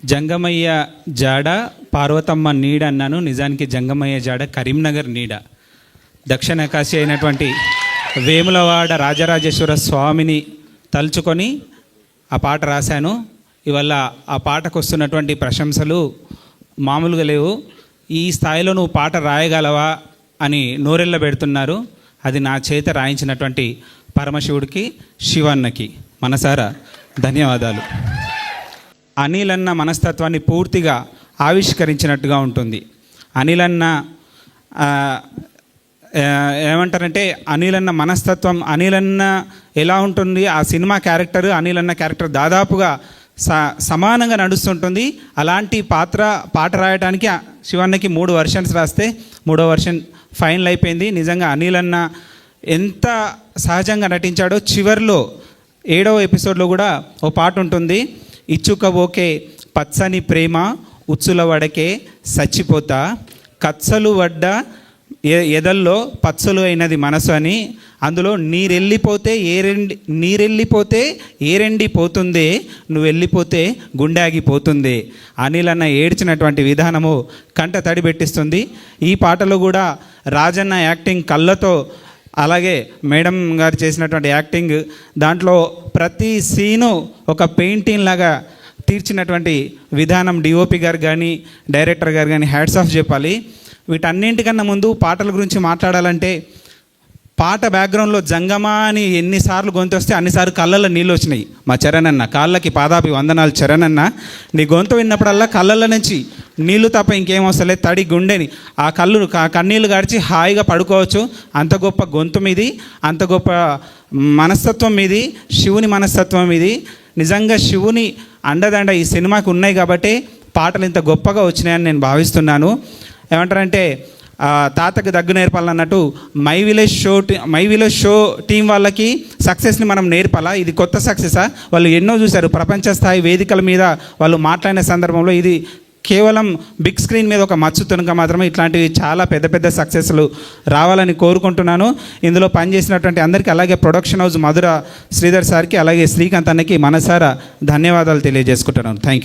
జంగమయ్య జాడ పార్వతమ్మ నీడ అన్నాను. నిజానికి జంగమయ్య జాడ కరీంనగర్ నీడ. దక్షిణ కాశీ అయినటువంటి వేములవాడ రాజరాజేశ్వర స్వామిని తలుచుకొని ఆ పాట రాశాను. ఇవల్ల ఆ పాటకు వస్తున్నటువంటి ప్రశంసలు మామూలుగా లేవు. ఈ స్థాయిలో నువ్వు పాట రాయగలవా అని నోరెళ్ళ పెడుతున్నారు. అది నా చేత రాయించినటువంటి పరమశివుడికి, శివన్నకి మనసారా ధన్యవాదాలు. అనిల్ అన్న మనస్తత్వాన్ని పూర్తిగా ఆవిష్కరించినట్టుగా ఉంటుంది. అనిల్ అన్న ఏమంటారంటే అనిల్ అన్న మనస్తత్వం, అనిల్ అన్న ఎలా ఉంటుంది, ఆ సినిమా క్యారెక్టర్, అనిల్ అన్న క్యారెక్టర్ దాదాపుగా సమానంగా నడుస్తుంటుంది. అలాంటి పాట రాయడానికి శివన్నకి 3 వర్షన్స్ రాస్తే 3వ వర్షన్ ఫైనల్ అయిపోయింది. నిజంగా అనిల్ అన్న ఎంత సహజంగా నటించాడో. చివరిలో 7వ ఎపిసోడ్లో కూడా ఓ పాట ఉంటుంది. ఇచ్చుకబోకే పచ్చని ప్రేమ ఉచ్చుల వడకే సచ్చిపోతా, కచ్చలు వడ్డ ఎదల్లో పచ్చలు అయినది మనసు అని. అందులో నీరెళ్ళిపోతే ఏరెండిపోతుందే, నువ్వు వెళ్ళిపోతే గుండె ఆగిపోతుంది. అనిల్ అన్న ఏడ్చినటువంటి విధానము కంట తడి పెట్టిస్తుంది. ఈ పాటలో కూడా రాజన్న యాక్టింగ్ కళ్ళతో, అలాగే మేడం గారు చేసినటువంటి యాక్టింగ్, దాంట్లో ప్రతి సీను ఒక పెయింటింగ్ లాగా తీర్చినటువంటి విధానం డిఓపి గారు కానీ డైరెక్టర్ గారు కానీ హ్యాట్స్ ఆఫ్ చెప్పాలి. వీటన్నింటికన్నా ముందు పాటల గురించి మాట్లాడాలంటే, పాట బ్యాక్గ్రౌండ్లో జంగమా అని ఎన్నిసార్లు గొంతు వస్తే అన్నిసార్లు కళ్ళల్లో నీళ్ళు వచ్చినాయి. మా చరణ్ అన్న కాళ్ళకి పాదాపి వందనాలు. చరణ్ అన్న, నీ గొంతు విన్నప్పుడల్లా కళ్ళల్లో నుంచి నీళ్ళు తప్ప ఇంకేం వస్తలేదు. తడి గుండెని ఆ కన్నీళ్ళు గడిచి హాయిగా పడుకోవచ్చు. అంత గొప్ప గొంతు మీది, అంత గొప్ప మనస్తత్వం మీది, శివుని మనస్తత్వం మీది. నిజంగా శివుని అండదండ ఈ సినిమాకి ఉన్నాయి కాబట్టి పాటలు ఇంత గొప్పగా వచ్చినాయని నేను భావిస్తున్నాను. ఏమంటారంటే తాతకు దగ్గు నేర్పాలన్నట్టు మై విలేజ్ షో టీం వాళ్ళకి సక్సెస్ని మనం నేర్పాలా? ఇది కొత్త సక్సెసా? వాళ్ళు ఎన్నో చూశారు ప్రపంచ స్థాయి వేదికల మీద వాళ్ళు మాట్లాడిన సందర్భంలో. ఇది కేవలం బిగ్ స్క్రీన్ మీద ఒక మచ్చు తునక మాత్రమే. ఇట్లాంటివి చాలా పెద్ద పెద్ద సక్సెస్లు రావాలని కోరుకుంటున్నాను. ఇందులో పనిచేసినటువంటి అందరికీ, అలాగే ప్రొడక్షన్ హౌస్ మధుర శ్రీధర్ సార్కి, అలాగే శ్రీకాంత్ అన్నకి మనసారా ధన్యవాదాలు తెలియజేసుకుంటున్నాను. Thank you.